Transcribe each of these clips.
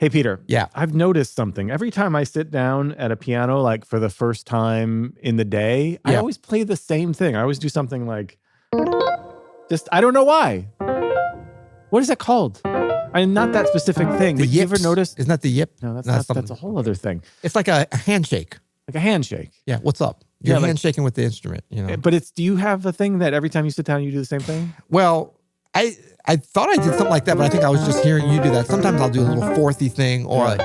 Hey, Peter. Yeah. I've noticed something. Every time I sit down at a piano, like for the first time in the day, I always play the same thing. I always do something like, I don't know why. What is that called? I'm not that specific thing. The but you ever noticed? Isn't that the yip? No, that's a whole other thing. It's like a handshake. Like a handshake. Yeah. What's up? You're handshaking with the instrument, you know. But do you have a thing that every time you sit down, you do the same thing? Well, I thought I did something like that, but I think I was just hearing you do that. Sometimes I'll do a little fourthy thing or like,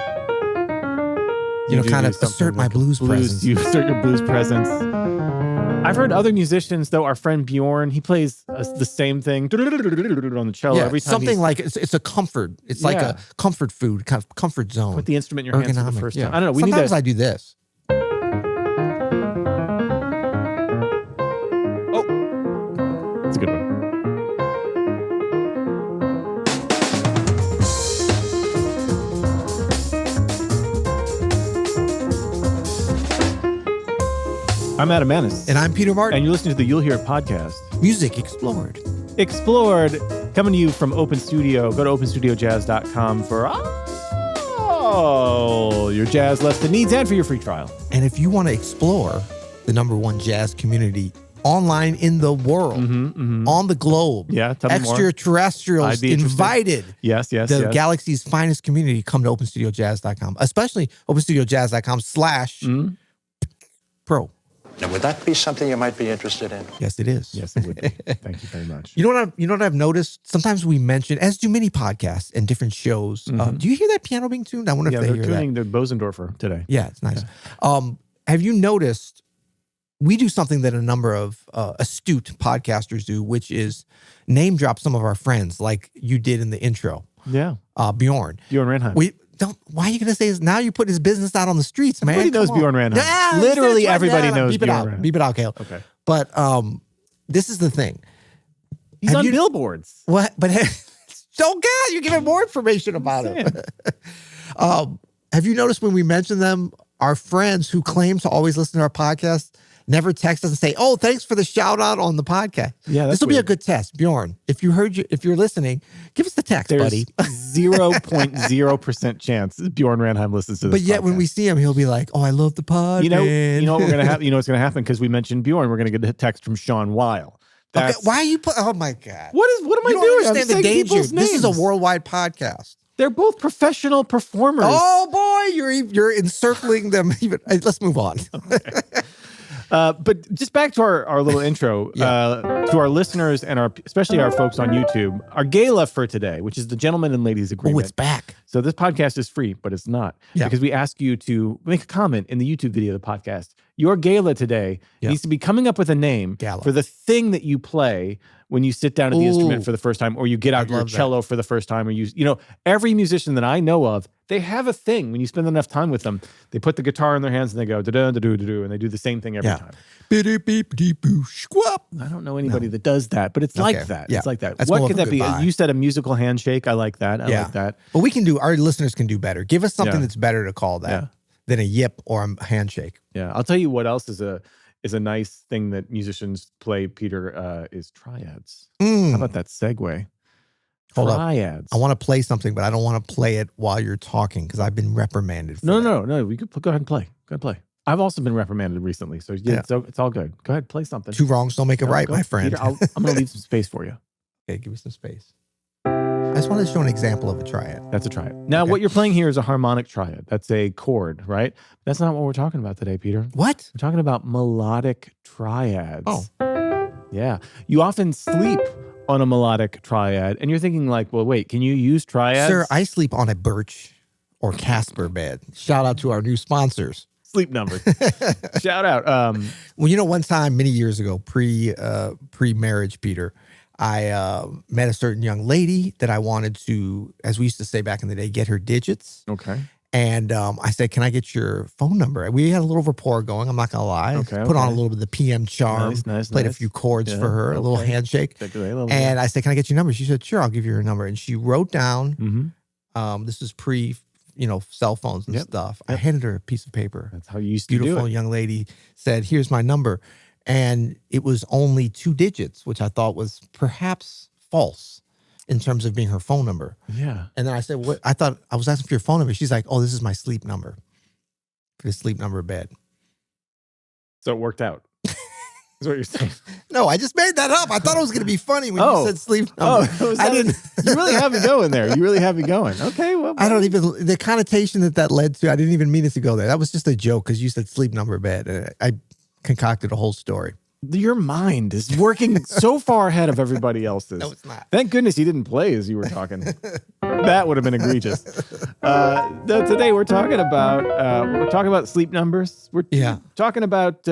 kind of assert my blues presence. You assert your blues presence. I've heard other musicians, though. Our friend Bjorn, he plays the same thing on the cello every time. Something like it's a comfort. It's like a comfort food, kind of comfort zone. Put the instrument in your hands for the first time. I don't know. Sometimes I do this. Oh, that's a good one. I'm Adam Manis. And I'm Peter Martin. And you're listening to the You'll Hear It podcast. Music Explored. Explored, coming to you from Open Studio. Go to openstudiojazz.com for all your jazz lesson needs and for your free trial. And if you want to explore the #1 jazz community online in the world, on the globe, tell me more. Extraterrestrials invited. Yes. The galaxy's finest community, come to openstudiojazz.com, especially openstudiojazz.com/pro. Now, would that be something you might be interested in? Yes, it is. Yes, it would be. Thank you very much. You know what I've noticed? Sometimes we mention, as do many podcasts and different shows. Do you hear that piano being tuned? I wonder if they hear that. They're tuning the Bosendorfer today. Yeah, it's nice. Yeah. Have you noticed we do something that a number of astute podcasters do, which is name drop some of our friends, like you did in the intro. Yeah. Bjorn Ranheim. Why are you going to say his, now you put his business out on the streets, man? Everybody knows Bjorn Ranheim. Yeah, literally everybody knows Bjorn Ranheim. Beep it out, Kale. Okay. But this is the thing. He's on billboards. What? But so God, you're giving more information about him. Have you noticed when we mention them, our friends who claim to always listen to our podcast never text us and say, "Oh, thanks for the shout out on the podcast." Yeah, this will be a good test, Bjorn. If you're listening, give us the text, buddy. 0.0% chance Bjorn Ranheim listens to this. But yet, when we see him, he'll be like, "Oh, I love the pod." You know what we're gonna have. You know what's gonna happen because we mentioned Bjorn. We're gonna get a text from Sean Weil. Okay, why are you put? Oh my God! What am I doing? You don't understand the danger. This is a worldwide podcast. They're both professional performers. Oh boy, you're encircling them. Even let's move on. Okay. But just back to our little intro, to our listeners and especially our folks on YouTube, our GALA for today, which is the Gentlemen and Ladies Agreement. Oh, it's back. So this podcast is free, but it's not. Because we ask you to make a comment in the YouTube video of the podcast. Your GALA today needs to be coming up with a name for the thing that you play when you sit down at the instrument for the first time, or you get out your cello for the first time, or every musician that I know of, they have a thing. When you spend enough time with them, they put the guitar in their hands and they go da-da, da-do, da-do, and they do the same thing every time. I don't know anybody that does that, but it's like that. Yeah. It's like that. That's what could that be? You said a musical handshake. I like that. I like that. But our listeners can do better. Give us something that's better to call that than a yip or a handshake. Yeah. I'll tell you what else is a nice thing that musicians play, Peter, is triads. How about that segue? Hold triads. Up. I want to play something, but I don't want to play it while you're talking because I've been reprimanded for that. No. We could go ahead and play. Go ahead and play. I've also been reprimanded recently, so it's all good. Go ahead, play something. Two wrongs don't make it right, my friend. Peter, I'm going to leave some space for you. Okay, give me some space. I just wanted to show an example of a triad. That's a triad. Now, what you're playing here is a harmonic triad. That's a chord, right? That's not what we're talking about today, Peter. What? We're talking about melodic triads. Oh. Yeah. You often sleep on a melodic triad, and you're thinking like, well, wait, can you use triads? Sir, I sleep on a birch or Casper bed. Shout out to our new sponsors. Sleep number. Shout out. Well, one time many years ago, pre-marriage, Peter, I met a certain young lady that I wanted to, as we used to say back in the day, get her digits. Okay. And I said, "Can I get your phone number?" We had a little rapport going. I'm not gonna lie. Okay. Put on a little bit of the PM charm. Nice. Played a few chords for her, a little handshake. And I said, "Can I get your number?" She said, "Sure, I'll give you her number." And she wrote down. This is pre, cell phones and stuff. I handed her a piece of paper. That's how you used to do it. Beautiful young lady said, "Here's my number," and it was only 2 digits, which I thought was perhaps false. in terms of being her phone number. Yeah. And then I said, what? I thought I was asking for your phone number. She's like, oh, this is my sleep number. For the sleep number bed. So it worked out. Is what you're saying. No, I just made that up. I thought it was going to be funny when you said sleep number. I didn't. You really have me going there. You really have me going. Okay, well. I don't even, the connotation that led to, I didn't even mean it to go there. That was just a joke because you said sleep number bed. And I concocted a whole story. Your mind is working so far ahead of everybody else's. No, it's not. Thank goodness you didn't play as you were talking. That would have been egregious. Today we're talking about sleep numbers. We're talking about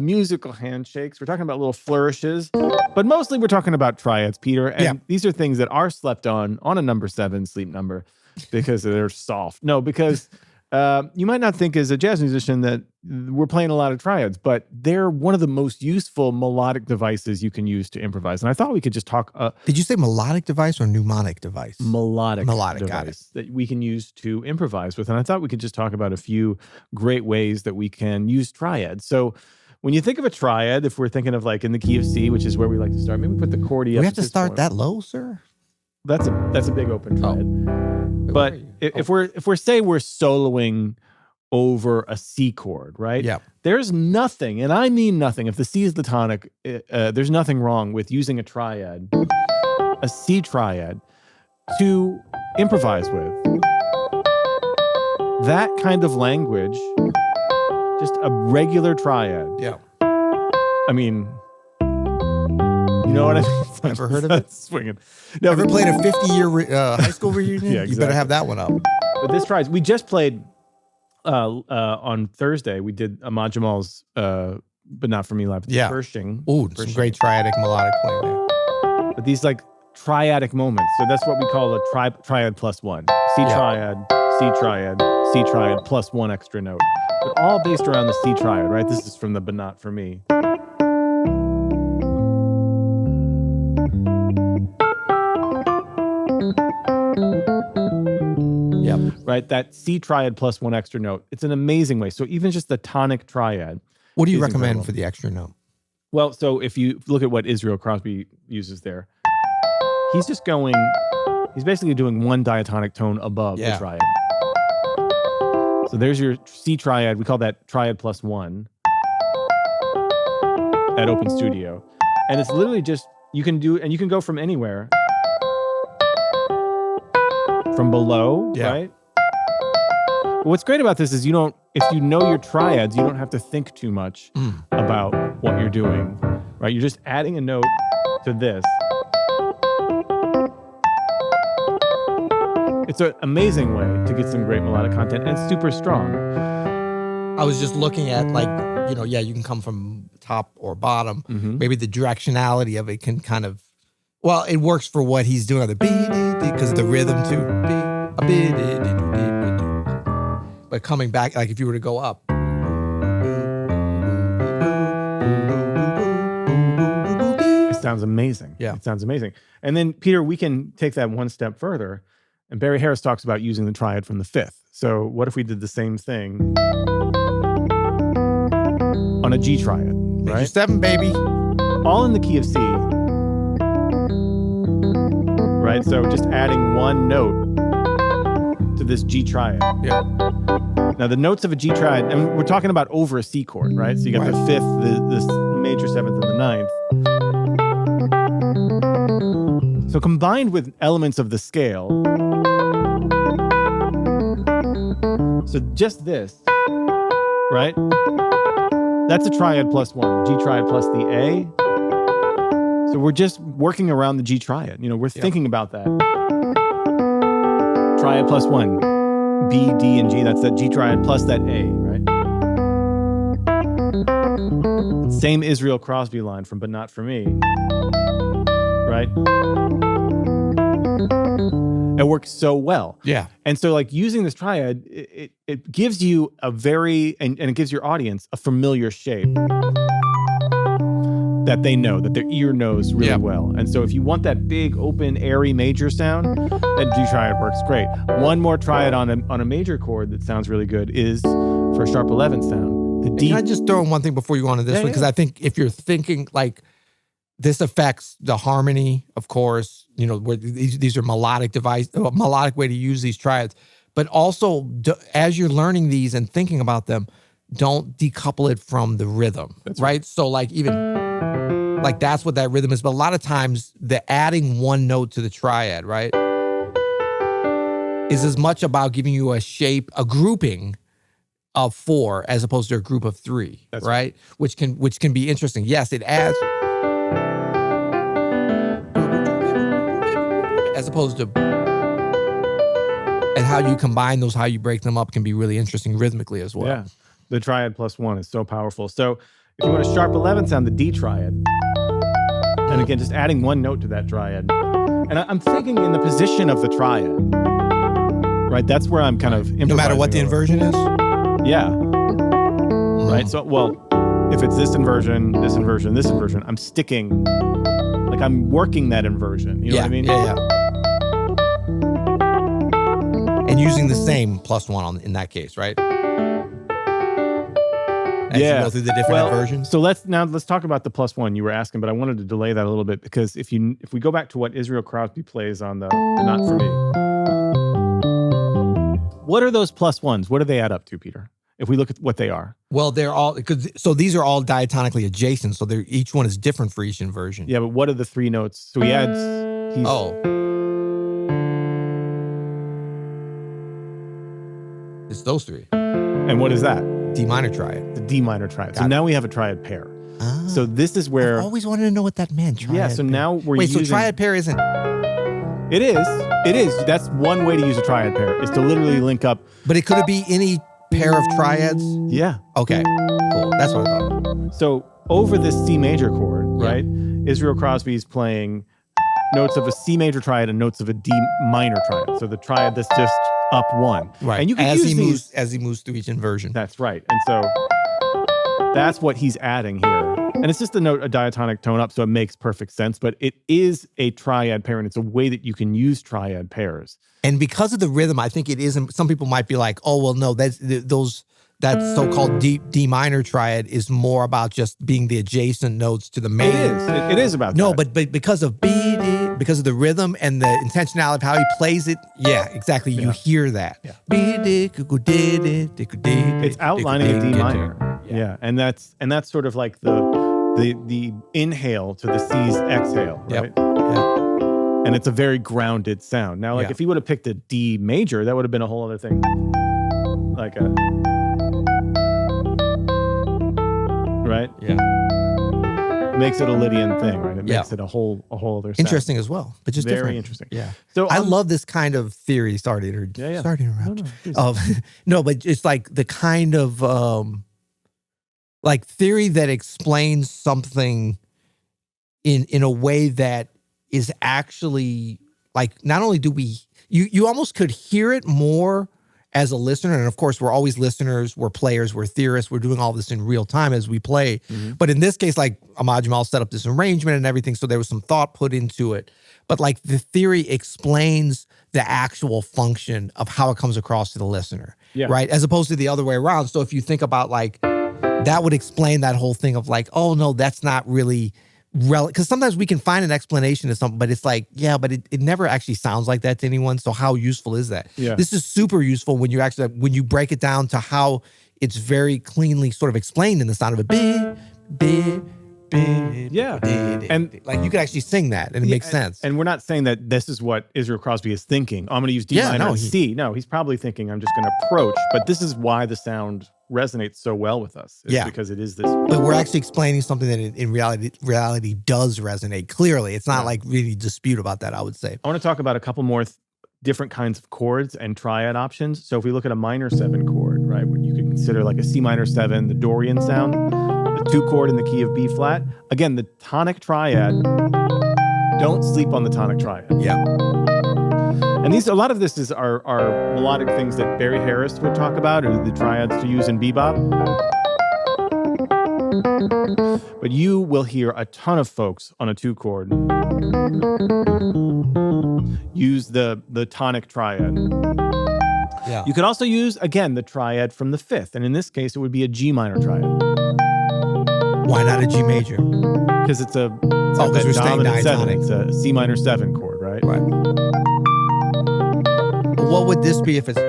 musical handshakes. We're talking about little flourishes, but mostly we're talking about triads, Peter. And these are things that are slept on a number 7 sleep number because they're soft. No, because you might not think as a jazz musician that we're playing a lot of triads, but they're one of the most useful melodic devices you can use to improvise. And I thought we could just talk. Did you say melodic device or mnemonic device? Melodic device that we can use to improvise with. And I thought we could just talk about a few great ways that we can use triads. So when you think of a triad, if we're thinking of like in the key of C, which is where we like to start, maybe put the chordy up. We have to start that low, sir? That's a big open triad. But if we're soloing over a C chord, right? Yeah. There's nothing, and I mean nothing. If the C is the tonic, there's nothing wrong with using a C triad, to improvise with. That kind of language, just a regular triad. Yeah. I mean, you know what I mean? Ever heard of it? Swinging. No, ever played a 50-year high school reunion? Yeah, exactly. You better have that one up. But this triad, we just played on Thursday. We did Ahmad Jamal's But Not For Me live at Pershing. Ooh, some great triadic melodic playing there. But these like triadic moments. So that's what we call a triad plus one. C triad, C triad, C triad plus one extra note. But all based around the C triad, right? This is from the But Not For Me. Right, that C triad plus one extra note. It's an amazing way. So even just the tonic triad. What do you recommend for the extra note? Well, so if you look at what Israel Crosby uses there, he's basically doing one diatonic tone above the triad. So there's your C triad. We call that triad plus one at Open Studio. And it's literally just, you can go from anywhere. From below, right? But what's great about this is if you know your triads, you don't have to think too much about what you're doing, right? You're just adding a note to this. It's an amazing way to get some great melodic content, and it's super strong. I was just looking at you can come from top or bottom. Mm-hmm. Maybe the directionality of it can kind of, it works for what he's doing on the beat, because the rhythm too. But coming back, like if you were to go up. It sounds amazing. Yeah. It sounds amazing. And then, Peter, we can take that one step further. And Barry Harris talks about using the triad from the fifth. So what if we did the same thing on a G triad, right? Major 7, baby. All in the key of C. Right? So just adding one note to this G triad. Yeah. Now the notes of a G triad, and we're talking about over a C chord, right? So you got the fifth, the major 7th, and the 9th. So combined with elements of the scale, so just this, right? That's a triad plus one, G triad plus the A. So we're just working around the G triad. We're thinking about that. Triad plus one, B, D, and G. That's that G triad plus that A, right? Same Israel Crosby line from But Not For Me, right? It works so well. Yeah. And so using this triad, it gives you and it gives your audience a familiar shape that they know, that their ear knows really well. And so if you want that big, open, airy major sound, that G triad works great. One more triad on a major chord that sounds really good is for a sharp 11 sound. The D. Can I just throw in one thing before you go on to this one? Because I think if you're thinking this affects the harmony, of course, where these are melodic way to use these triads. But also, as you're learning these and thinking about them, don't decouple it from the rhythm, right? So like even like that's what that rhythm is. But a lot of times the adding one note to the triad, right, is as much about giving you a shape, a grouping of 4 as opposed to a group of 3, right? Which can be interesting. Yes, it adds as opposed to, and how you combine those, how you break them up can be really interesting rhythmically as well. Yeah, the triad +1 is so powerful. So if you want a sharp 11th sound, the D triad. And again, just adding one note to that triad. And I'm thinking in the position of the triad, right? That's where I'm kind of improvising. No matter what the inversion is? Yeah. Right? So, well, if it's this inversion, this inversion, this inversion, I'm sticking, like I'm working that inversion. You know what I mean? Yeah. And using the same +1 in that case, right? As you go through the different inversions. So let's talk about the +1 you were asking, but I wanted to delay that a little bit because if we go back to what Israel Crosby plays on the Not For Me, what are those +1s? What do they add up to, Peter? If we look at what they are. Well, they're all, so these are all diatonically adjacent, so each one is different for each inversion. Yeah, but what are the 3 notes? So he adds. It's those 3. And what is that? D minor triad. The D minor triad. So now we have a triad pair. So this is where... I've always wanted to know what that meant, triad Yeah, so pair. now we're Wait, using... so triad pair isn't... It is. That's one way to use a triad pair, is to literally link up... But it could be any pair of triads? Yeah. Okay, cool. That's what I thought. So over this C major chord, right, Israel Crosby's playing notes of a C major triad and notes of a D minor triad. So the triad that's just up 1. Right. And you can as use he moves through each inversion. That's right. And so that's what he's adding here. And it's just a diatonic tone up, so it makes perfect sense. But it is a triad pair, and it's a way that you can use triad pairs. And because of the rhythm, I think it isn't. Some people might be like, "Oh, well, no, that so-called D minor triad is more about just being the adjacent notes to the main." It is about no, that. but because of the rhythm and the intentionality of how he plays it, yeah, exactly. You hear that. Yeah. It's outlining a D minor. Yeah, and that's sort of like the inhale to the C's exhale, right? Yeah. And it's a very grounded sound. Now, like if he would have picked a D major, that would have been a whole other thing. Like a right? Yeah. Makes it a Lydian thing, right? It makes it a whole other sound. Interesting as well, but just very different. Interesting. Yeah. So I love this kind of theory. Sorry to interrupt. No, but it's like the kind of like theory that explains something in a way that is actually like, not only do you almost could hear it more as a listener. And of course, we're always listeners, we're players, we're theorists, we're doing all this in real time as we play. Mm-hmm. But in this case, like Ahmad Jamal set up this arrangement and everything, so there was some thought put into it. But like the theory explains the actual function of how it comes across to the listener, right? As opposed to the other way around. So if you think about like, that would explain that whole thing of like, oh no, that's not really relevant. Because sometimes we can find an explanation to something, but it's like, yeah, but it never actually sounds like that to anyone. So how useful is that? Yeah. This is super useful when you break it down to how it's very cleanly sort of explained in the sound of a big. Yeah. And like you could actually sing that and it makes sense. And we're not saying that this is what Israel Crosby is thinking. I'm going to use D minor and C. No, he's probably thinking I'm just going to approach. But this is why the sound resonates so well with us. It's because it is this. But we're actually explaining something that in reality does resonate clearly. It's not like really dispute about that, I would say. I want to talk about a couple more different kinds of chords and triad options. So if we look at a minor 7 chord, right, what you could consider like a C minor 7, the Dorian sound, the 2 chord in the key of B flat. Again, the tonic triad. Don't sleep on the tonic triad. Yeah. And a lot of this are melodic things that Barry Harris would talk about, or the triads to use in bebop. But you will hear a ton of folks on a 2 chord use the tonic triad. Yeah. You could also use, again, the triad from the 5th. And in this case, it would be a G minor triad. Why not a G major? Because it's a It's got that we're staying dominant seven. diatonic. It's a C minor 7 chord, right? Right. What would this be if it's... If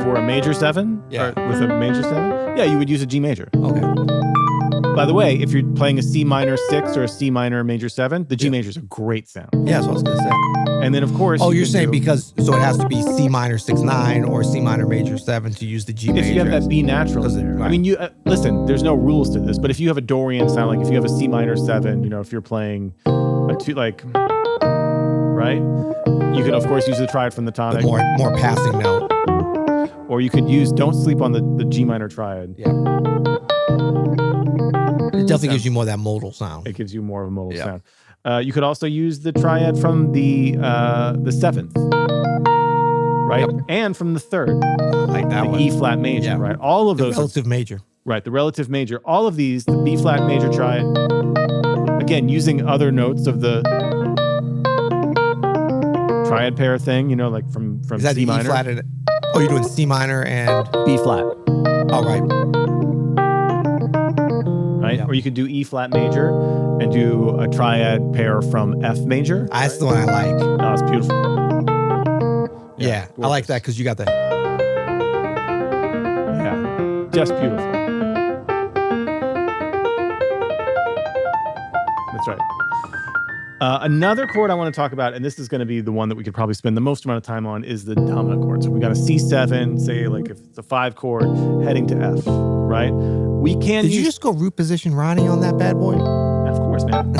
we're a major 7, Yeah. or with a major 7, yeah, you would use a G major. Okay. By the way, if you're playing a C minor 6 or a C minor major 7, the G major is a great sound. Yeah, that's what I was going to say. And then, of course, you're saying because so it has to be C minor 6/9 or C minor major 7 to use the G major. if you have that B natural there. Right. I mean, you listen. There's no rules to this, but if you have a Dorian sound, like if you have a C minor 7, if you're playing a 2, right, you could of course use the triad from the tonic. The more passing note. Or you could use. Don't sleep on the G minor triad. Yeah. It definitely gives you more of that modal sound. It gives you more of a modal sound. You could also use the triad from the 7th, right? Yep. And from the 3rd, like that the one. E flat major, right? All of those. Relative major. Right, the relative major. All of these, the B flat major triad, again, using other notes of the triad pair thing, like from Is that C minor. E flat and, you're doing C minor and B flat. Oh, right. Right? Yep. Or you could do E flat major and do a triad pair from F major. That's the one I like. Oh, it's beautiful. Yeah, I like that because you got the... Yeah, just beautiful. That's right. Another chord I want to talk about, and this is going to be the one that we could probably spend the most amount of time on, is the dominant chord. So we got a C7, say like if it's a 5 chord heading to F, right? We can Did you just go root position Ronnie on that bad boy? Of course, man.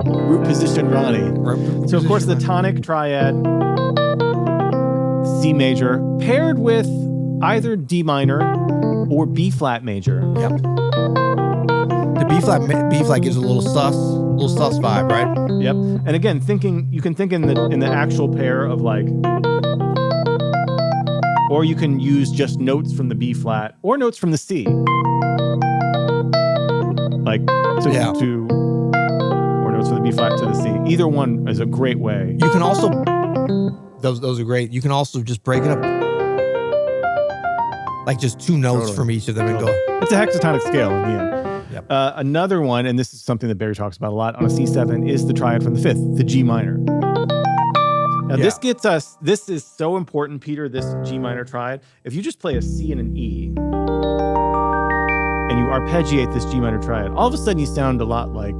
Root position Ronnie. So of course the tonic triad, C major, paired with either D minor or B flat major. Yep. The B flat gives a little sus vibe, right? Yep. And again, you can think in the actual pair of or you can use just notes from the B flat or notes from the C. Or notes from the B flat to the C. Either one is a great way. You can also, those are great. You can also just break it up. Like just 2 notes from each of them and go. It's a hexatonic scale in the end. Yep. Another one, and this is something that Barry talks about a lot on a C7, is the triad from the 5th, the G minor. Now this gets us, this is so important, Peter, this G minor triad. If you just play a C and an E, and you arpeggiate this G minor triad, all of a sudden you sound a lot like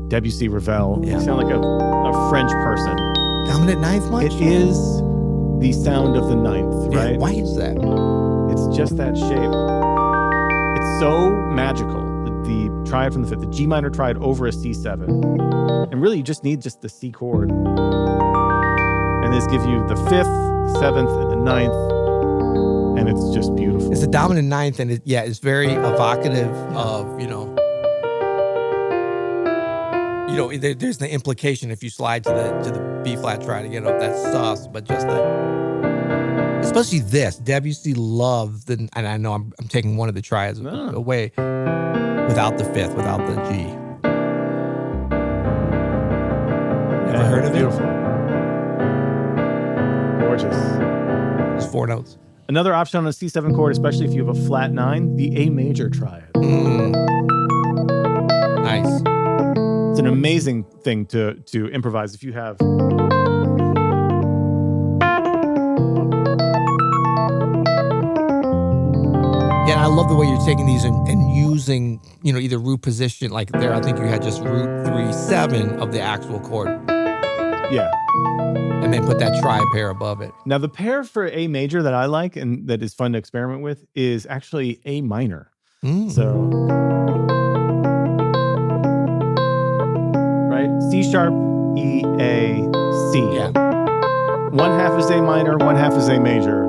Debussy Ravel. Yeah. You sound like a French person. Dominant 9th much? It is the sound of the 9th, right? Yeah, why is that? It's just that shape. It's so magical. The triad from the 5th, the G minor triad over a C7. And really you just need just the C chord. And this gives you the 5th, 7th, and the 9th. And it's just beautiful. It's a dominant 9th, and it's very evocative of, there's the implication if you slide to the B flat triad to get up that sus, but just that, especially this, Debussy loved and I know I'm taking one of the triads away, without the 5th, without the G. Never heard of beautiful. Gorgeous. It's 4 notes. Another option on a C7 chord, especially if you have a flat 9, the A major triad. Nice. It's an amazing thing to improvise if you have. Yeah, I love the way you're taking these and using, either root position, like there, I think you had just root 3/7 of the actual chord. Yeah. And then put that tri pair above it. Now, the pair for A major that I like and that is fun to experiment with is actually A minor. So, right? C sharp, E, A, C. Yeah. One half is A minor, one half is A major.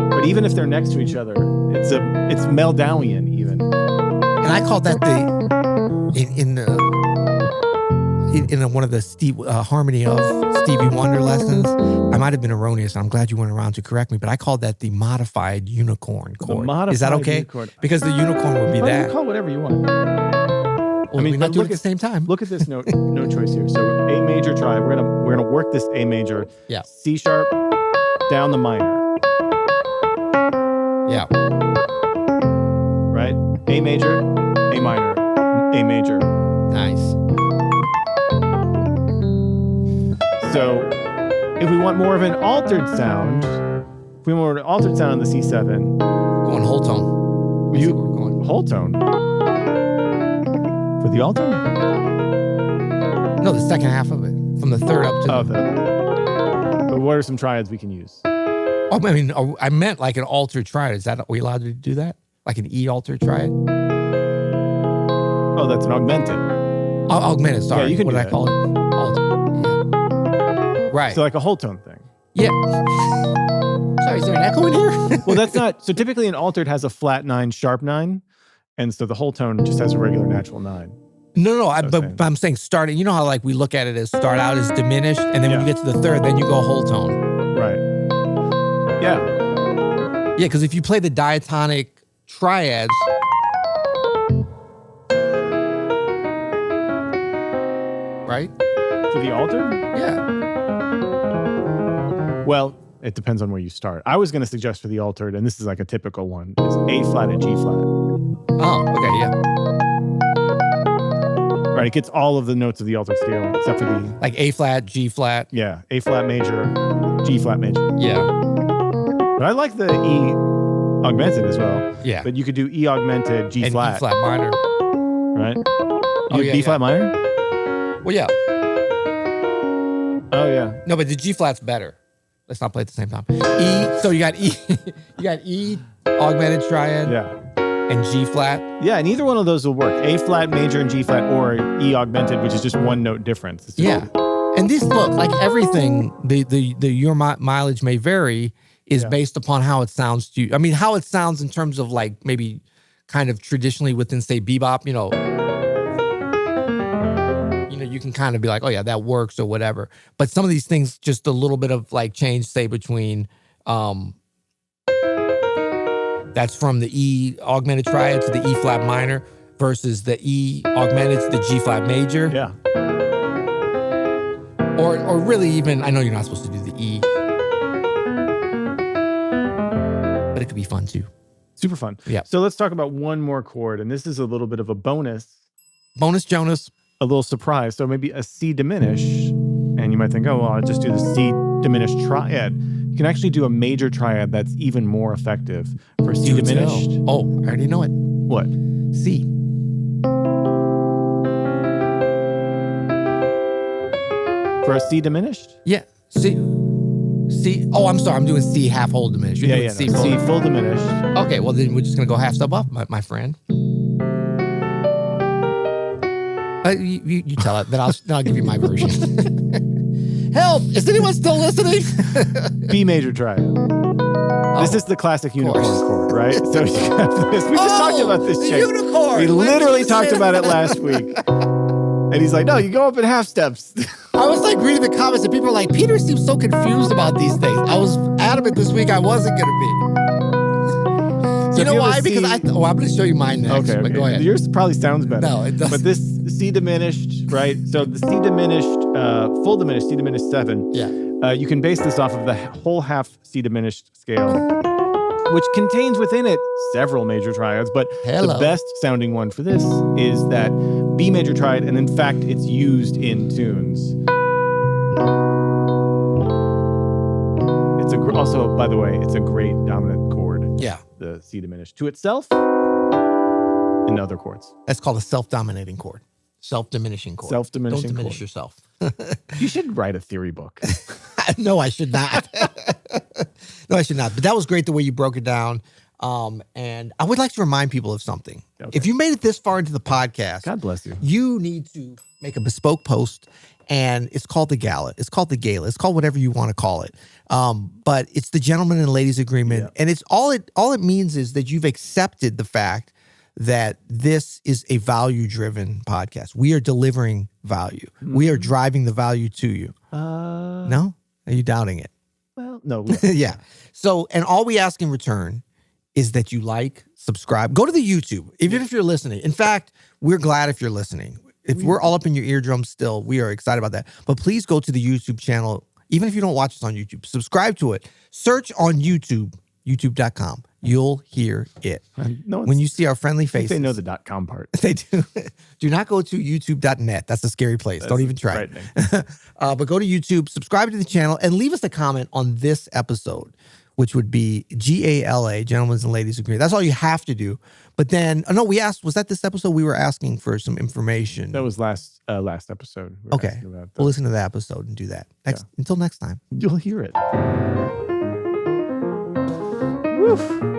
But even if they're next to each other, it's Meldauian even. And I call that in one of the harmony of Stevie Wonder lessons. I might have been erroneous. I'm glad you weren't around to correct me, but I called that the modified unicorn chord. Is that okay? Unicorn. Because the unicorn would be that. You call whatever you want. Well, we might do it at the same time. Look at this note choice here. So A major triad. We're gonna work this A major. Yeah. C sharp down the minor. Yeah. Right? A major, A minor, A major, Nice. So if we want more of an altered sound, on the C7, going whole tone. We're going whole tone for the alto? No, the second half of it, from the third up to But what are some triads we can use? Oh, I mean, I meant like an altered triad. Are we allowed to do that? Like an E altered triad? Oh, that's an augmented. Augmented, sorry. Yeah, you can what do did that. I call it? Altered. Yeah. Right. So like a whole tone thing. Yeah. Sorry, is there an echo in here? Well, that's not. So typically an altered has a flat 9, sharp 9. And so the whole tone just has a regular natural 9. No, but I'm saying starting, you know how like we look at it as start out as diminished, and then when you get to the third, then you go whole tone. Right. Yeah. Yeah, because if you play the diatonic triads, right? For the altered? Yeah. Well, it depends on where you start. I was going to suggest for the altered, and this is like a typical one, is A flat and G flat. Oh, okay, yeah. Right, it gets all of the notes of the altered scale except for the like A flat, G flat. Yeah, A flat major, G flat major. Yeah. But I like the E augmented as well. Yeah. But you could do E augmented, G and flat. E flat minor. Right? Oh, yeah, B flat minor? Well, yeah. Oh yeah. No, but the G flat's better. Let's not play at the same time. E. So you got E. You got E augmented triad. Yeah. And G flat. Yeah, and either one of those will work. A flat major and G flat, or E augmented, which is just one note difference. Yeah. And this look like everything. The your mileage may vary is based upon how it sounds to you. I mean, how it sounds in terms of like maybe kind of traditionally within say bebop. You know, you can kind of be like, oh yeah, that works or whatever. But some of these things, just a little bit of like change, say between, that's from the E augmented triad to the E flat minor versus the E augmented to the G flat major. Yeah. Or really even, I know you're not supposed to do the E, but it could be fun too. Super fun. Yeah. So let's talk about one more chord, and this is a little bit of a bonus. Bonus Jonas. A little surprise. So maybe a C diminished, and you might think, oh, well, I'll just do the C diminished triad. You can actually do a major triad that's even more effective for C diminished. Oh, I already know it. What? C. For a C diminished? Yeah. C. Oh, I'm sorry. I'm doing C half whole diminished. You're doing C full diminished. Okay, well then we're just gonna go half step up, my friend. You tell it, then I'll give you my version. Help! Is anyone still listening? B major triad. This is the classic unicorn chord, right? So you have this. We just talked about this. The unicorn. We literally talked about it last week. And he's like, no, you go up in half steps. I was like reading the comments and people were like, Peter seems so confused about these things. I was adamant this week I wasn't going to be. So you know why? Because I'm going to show you mine next. Okay. But go ahead. Yours probably sounds better. No, it doesn't. But this C diminished, right? So the C diminished, full diminished, C diminished 7. Yeah. You can base this off of the whole half C diminished scale, which contains within it several major triads, but the best sounding one for this is that B major triad, and in fact, it's used in tunes. It's also, by the way, it's a great dominant chord. Yeah. The C diminished to itself and other chords. That's called a self-dominating chord. Self-diminishing chord. Self-diminishing chord. Don't diminish yourself. You should write a theory book. No, I should not. No, I should not. But that was great the way you broke it down. And I would like to remind people of something. Okay. If you made it this far into the podcast, God bless you. You need to make a bespoke post, and it's called the GALA. It's called the GALA. It's called whatever you want to call it. But it's the gentleman and ladies agreement, and it's all it means is that you've accepted the fact that this is a value-driven podcast. We are delivering value. We are driving the value to you. No? Are you doubting it? Well, no. Yeah. So, and all we ask in return is that you like, subscribe, go to the YouTube, even if you're listening. In fact, we're glad if you're listening. If we're all up in your eardrums still, we are excited about that. But please go to the YouTube channel, even if you don't watch us on YouTube, subscribe to it. Search on YouTube, youtube.com. You'll hear it. No, when you see our friendly faces. They know the .com part. They do. Do not go to youtube.net. That's a scary place. Don't even try it. But go to YouTube, subscribe to the channel, and leave us a comment on this episode, which would be GALA, gentlemen and ladies agree. That's all you have to do. But then, no, we asked, was that this episode? We were asking for some information. That was last episode. Okay. We'll listen to that episode and do that. Until next time. You'll hear it. Woof.